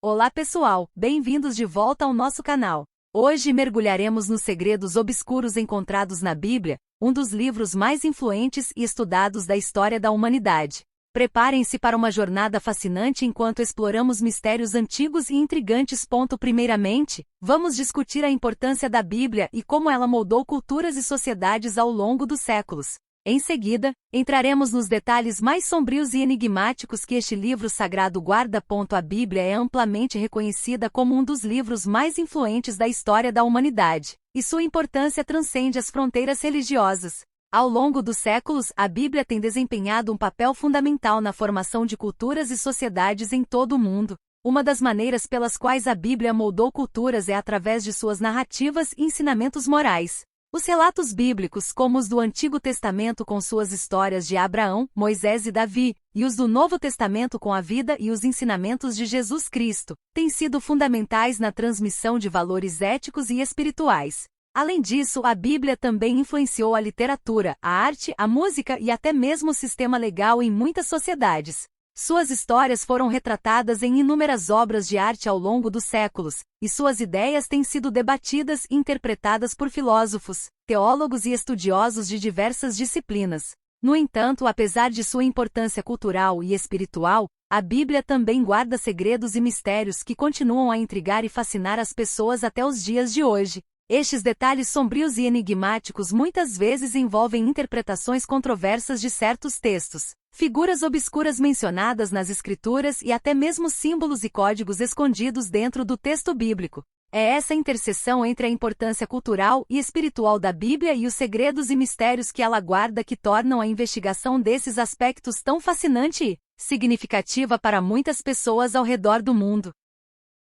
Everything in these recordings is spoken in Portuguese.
Olá pessoal, bem-vindos de volta ao nosso canal. Hoje mergulharemos nos segredos obscuros encontrados na Bíblia, um dos livros mais influentes e estudados da história da humanidade. Preparem-se para uma jornada fascinante enquanto exploramos mistérios antigos e intrigantes. Primeiramente, vamos discutir a importância da Bíblia e como ela moldou culturas e sociedades ao longo dos séculos. Em seguida, entraremos nos detalhes mais sombrios e enigmáticos que este livro sagrado guarda. A Bíblia é amplamente reconhecida como um dos livros mais influentes da história da humanidade, e sua importância transcende as fronteiras religiosas. Ao longo dos séculos, a Bíblia tem desempenhado um papel fundamental na formação de culturas e sociedades em todo o mundo. Uma das maneiras pelas quais a Bíblia moldou culturas é através de suas narrativas e ensinamentos morais. Os relatos bíblicos, como os do Antigo Testamento com suas histórias de Abraão, Moisés e Davi, e os do Novo Testamento com a vida e os ensinamentos de Jesus Cristo, têm sido fundamentais na transmissão de valores éticos e espirituais. Além disso, a Bíblia também influenciou a literatura, a arte, a música e até mesmo o sistema legal em muitas sociedades. Suas histórias foram retratadas em inúmeras obras de arte ao longo dos séculos, e suas ideias têm sido debatidas e interpretadas por filósofos, teólogos e estudiosos de diversas disciplinas. No entanto, apesar de sua importância cultural e espiritual, a Bíblia também guarda segredos e mistérios que continuam a intrigar e fascinar as pessoas até os dias de hoje. Estes detalhes sombrios e enigmáticos muitas vezes envolvem interpretações controversas de certos textos, figuras obscuras mencionadas nas Escrituras e até mesmo símbolos e códigos escondidos dentro do texto bíblico. É essa interseção entre a importância cultural e espiritual da Bíblia e os segredos e mistérios que ela guarda que tornam a investigação desses aspectos tão fascinante e significativa para muitas pessoas ao redor do mundo.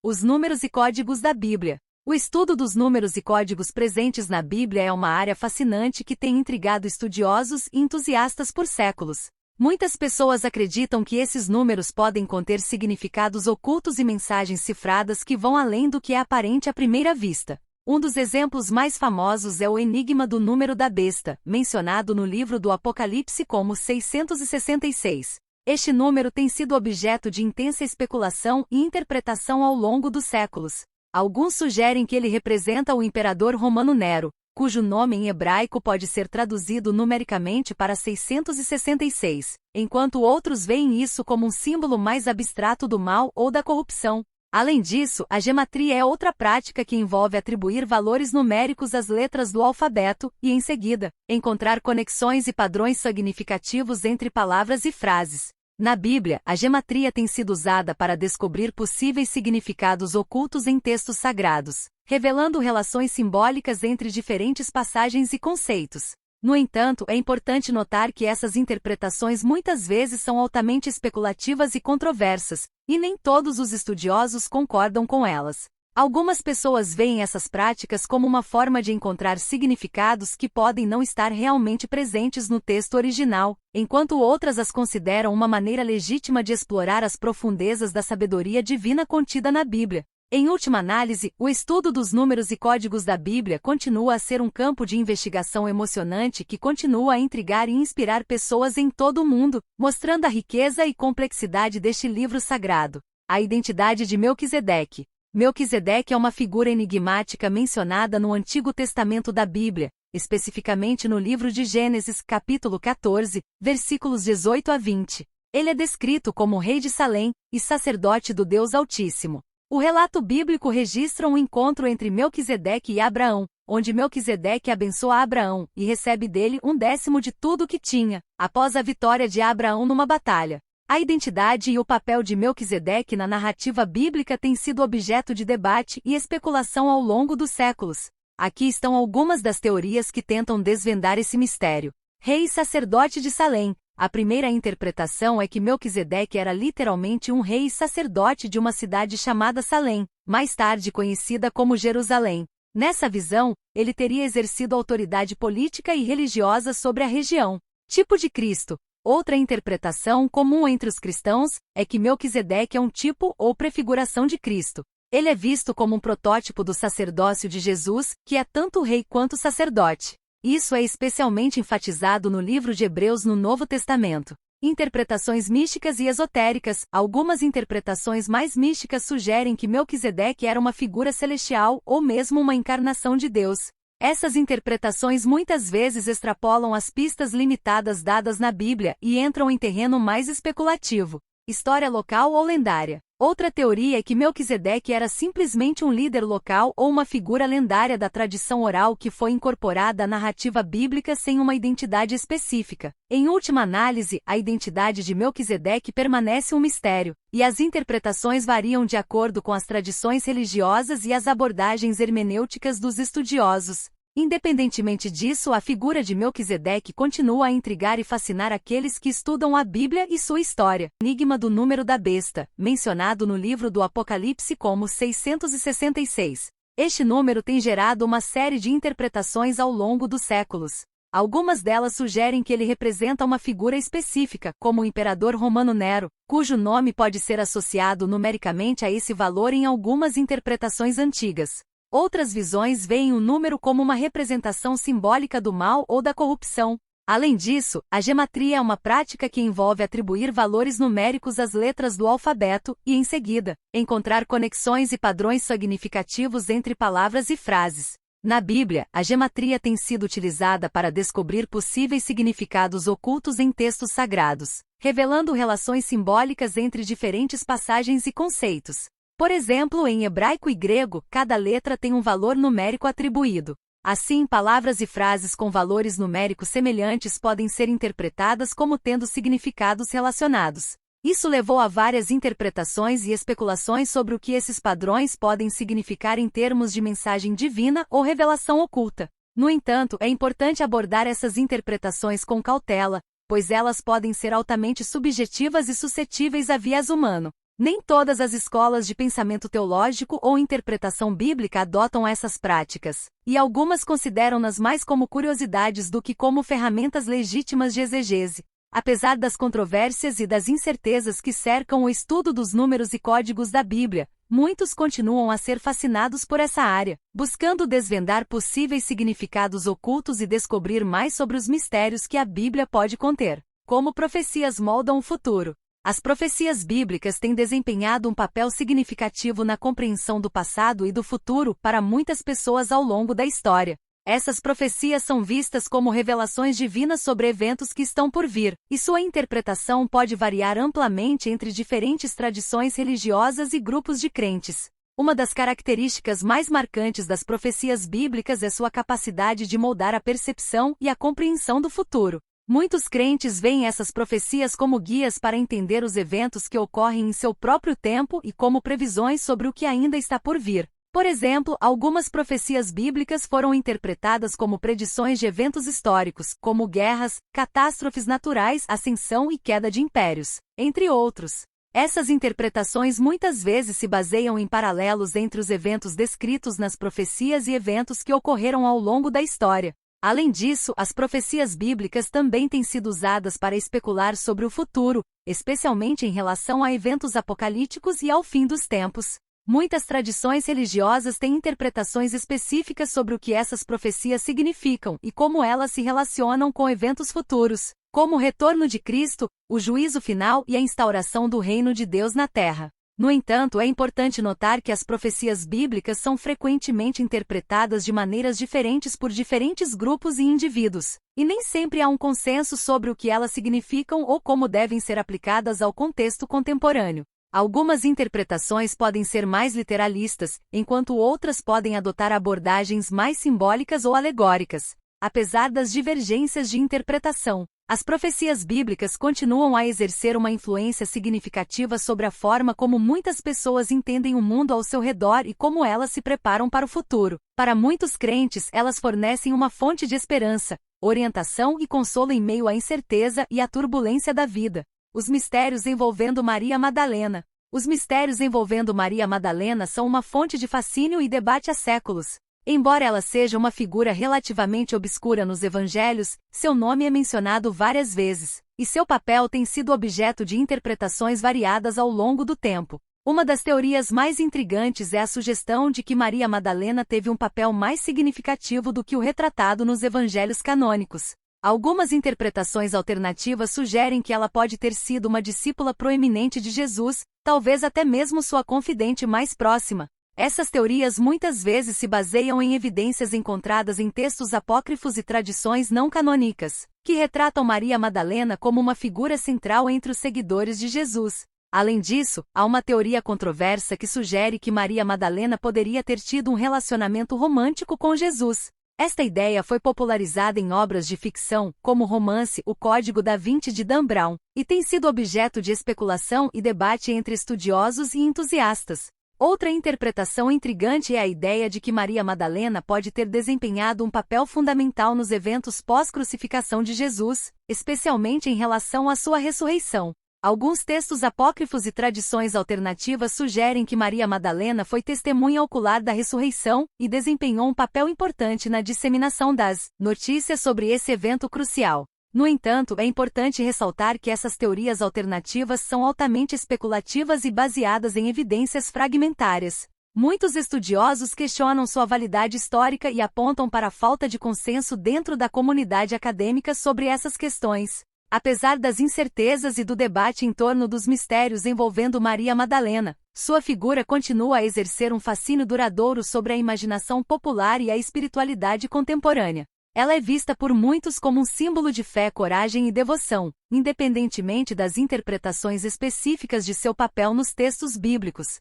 Os números e códigos da Bíblia. O estudo dos números e códigos presentes na Bíblia é uma área fascinante que tem intrigado estudiosos e entusiastas por séculos. Muitas pessoas acreditam que esses números podem conter significados ocultos e mensagens cifradas que vão além do que é aparente à primeira vista. Um dos exemplos mais famosos é o enigma do número da besta, mencionado no livro do Apocalipse como 666. Este número tem sido objeto de intensa especulação e interpretação ao longo dos séculos. Alguns sugerem que ele representa o imperador romano Nero, cujo nome em hebraico pode ser traduzido numericamente para 666, enquanto outros veem isso como um símbolo mais abstrato do mal ou da corrupção. Além disso, a gematria é outra prática que envolve atribuir valores numéricos às letras do alfabeto e, em seguida, encontrar conexões e padrões significativos entre palavras e frases. Na Bíblia, a gematria tem sido usada para descobrir possíveis significados ocultos em textos sagrados, revelando relações simbólicas entre diferentes passagens e conceitos. No entanto, é importante notar que essas interpretações muitas vezes são altamente especulativas e controversas, e nem todos os estudiosos concordam com elas. Algumas pessoas veem essas práticas como uma forma de encontrar significados que podem não estar realmente presentes no texto original, enquanto outras as consideram uma maneira legítima de explorar as profundezas da sabedoria divina contida na Bíblia. Em última análise, o estudo dos números e códigos da Bíblia continua a ser um campo de investigação emocionante que continua a intrigar e inspirar pessoas em todo o mundo, mostrando a riqueza e complexidade deste livro sagrado. A identidade de Melquisedeque. Melquisedeque é uma figura enigmática mencionada no Antigo Testamento da Bíblia, especificamente no livro de Gênesis, capítulo 14, versículos 18 a 20. Ele é descrito como rei de Salém e sacerdote do Deus Altíssimo. O relato bíblico registra um encontro entre Melquisedeque e Abraão, onde Melquisedeque abençoa Abraão e recebe dele 1/10 de tudo o que tinha, após a vitória de Abraão numa batalha. A identidade e o papel de Melquisedeque na narrativa bíblica têm sido objeto de debate e especulação ao longo dos séculos. Aqui estão algumas das teorias que tentam desvendar esse mistério. Rei e sacerdote de Salém. A primeira interpretação é que Melquisedeque era literalmente um rei e sacerdote de uma cidade chamada Salém, mais tarde conhecida como Jerusalém. Nessa visão, ele teria exercido autoridade política e religiosa sobre a região. Tipo de Cristo. Outra interpretação comum entre os cristãos é que Melquisedeque é um tipo ou prefiguração de Cristo. Ele é visto como um protótipo do sacerdócio de Jesus, que é tanto rei quanto sacerdote. Isso é especialmente enfatizado no livro de Hebreus no Novo Testamento. Interpretações místicas e esotéricas. Algumas interpretações mais místicas sugerem que Melquisedeque era uma figura celestial ou mesmo uma encarnação de Deus. Essas interpretações muitas vezes extrapolam as pistas limitadas dadas na Bíblia e entram em terreno mais especulativo. História local ou lendária. Outra teoria é que Melquisedeque era simplesmente um líder local ou uma figura lendária da tradição oral que foi incorporada à narrativa bíblica sem uma identidade específica. Em última análise, a identidade de Melquisedeque permanece um mistério, e as interpretações variam de acordo com as tradições religiosas e as abordagens hermenêuticas dos estudiosos. Independentemente disso, a figura de Melquisedeque continua a intrigar e fascinar aqueles que estudam a Bíblia e sua história. Enigma do número da besta, mencionado no livro do Apocalipse como 666. Este número tem gerado uma série de interpretações ao longo dos séculos. Algumas delas sugerem que ele representa uma figura específica, como o imperador romano Nero, cujo nome pode ser associado numericamente a esse valor em algumas interpretações antigas. Outras visões veem o número como uma representação simbólica do mal ou da corrupção. Além disso, a gematria é uma prática que envolve atribuir valores numéricos às letras do alfabeto e, em seguida, encontrar conexões e padrões significativos entre palavras e frases. Na Bíblia, a gematria tem sido utilizada para descobrir possíveis significados ocultos em textos sagrados, revelando relações simbólicas entre diferentes passagens e conceitos. Por exemplo, em hebraico e grego, cada letra tem um valor numérico atribuído. Assim, palavras e frases com valores numéricos semelhantes podem ser interpretadas como tendo significados relacionados. Isso levou a várias interpretações e especulações sobre o que esses padrões podem significar em termos de mensagem divina ou revelação oculta. No entanto, é importante abordar essas interpretações com cautela, pois elas podem ser altamente subjetivas e suscetíveis a viés humano. Nem todas as escolas de pensamento teológico ou interpretação bíblica adotam essas práticas, e algumas consideram-nas mais como curiosidades do que como ferramentas legítimas de exegese. Apesar das controvérsias e das incertezas que cercam o estudo dos números e códigos da Bíblia, muitos continuam a ser fascinados por essa área, buscando desvendar possíveis significados ocultos e descobrir mais sobre os mistérios que a Bíblia pode conter. Como profecias moldam o futuro. As profecias bíblicas têm desempenhado um papel significativo na compreensão do passado e do futuro para muitas pessoas ao longo da história. Essas profecias são vistas como revelações divinas sobre eventos que estão por vir, e sua interpretação pode variar amplamente entre diferentes tradições religiosas e grupos de crentes. Uma das características mais marcantes das profecias bíblicas é sua capacidade de moldar a percepção e a compreensão do futuro. Muitos crentes veem essas profecias como guias para entender os eventos que ocorrem em seu próprio tempo e como previsões sobre o que ainda está por vir. Por exemplo, algumas profecias bíblicas foram interpretadas como predições de eventos históricos, como guerras, catástrofes naturais, ascensão e queda de impérios, entre outros. Essas interpretações muitas vezes se baseiam em paralelos entre os eventos descritos nas profecias e eventos que ocorreram ao longo da história. Além disso, as profecias bíblicas também têm sido usadas para especular sobre o futuro, especialmente em relação a eventos apocalípticos e ao fim dos tempos. Muitas tradições religiosas têm interpretações específicas sobre o que essas profecias significam e como elas se relacionam com eventos futuros, como o retorno de Cristo, o juízo final e a instauração do reino de Deus na Terra. No entanto, é importante notar que as profecias bíblicas são frequentemente interpretadas de maneiras diferentes por diferentes grupos e indivíduos, e nem sempre há um consenso sobre o que elas significam ou como devem ser aplicadas ao contexto contemporâneo. Algumas interpretações podem ser mais literalistas, enquanto outras podem adotar abordagens mais simbólicas ou alegóricas. Apesar das divergências de interpretação, as profecias bíblicas continuam a exercer uma influência significativa sobre a forma como muitas pessoas entendem o mundo ao seu redor e como elas se preparam para o futuro. Para muitos crentes, elas fornecem uma fonte de esperança, orientação e consolo em meio à incerteza e à turbulência da vida. Os mistérios envolvendo Maria Madalena. Os mistérios envolvendo Maria Madalena são uma fonte de fascínio e debate há séculos. Embora ela seja uma figura relativamente obscura nos evangelhos, seu nome é mencionado várias vezes, e seu papel tem sido objeto de interpretações variadas ao longo do tempo. Uma das teorias mais intrigantes é a sugestão de que Maria Madalena teve um papel mais significativo do que o retratado nos evangelhos canônicos. Algumas interpretações alternativas sugerem que ela pode ter sido uma discípula proeminente de Jesus, talvez até mesmo sua confidente mais próxima. Essas teorias muitas vezes se baseiam em evidências encontradas em textos apócrifos e tradições não canônicas, que retratam Maria Madalena como uma figura central entre os seguidores de Jesus. Além disso, há uma teoria controversa que sugere que Maria Madalena poderia ter tido um relacionamento romântico com Jesus. Esta ideia foi popularizada em obras de ficção, como o romance O Código da Vinci de Dan Brown, e tem sido objeto de especulação e debate entre estudiosos e entusiastas. Outra interpretação intrigante é a ideia de que Maria Madalena pode ter desempenhado um papel fundamental nos eventos pós-crucificação de Jesus, especialmente em relação à sua ressurreição. Alguns textos apócrifos e tradições alternativas sugerem que Maria Madalena foi testemunha ocular da ressurreição e desempenhou um papel importante na disseminação das notícias sobre esse evento crucial. No entanto, é importante ressaltar que essas teorias alternativas são altamente especulativas e baseadas em evidências fragmentárias. Muitos estudiosos questionam sua validade histórica e apontam para a falta de consenso dentro da comunidade acadêmica sobre essas questões. Apesar das incertezas e do debate em torno dos mistérios envolvendo Maria Madalena, sua figura continua a exercer um fascínio duradouro sobre a imaginação popular e a espiritualidade contemporânea. Ela é vista por muitos como um símbolo de fé, coragem e devoção, independentemente das interpretações específicas de seu papel nos textos bíblicos.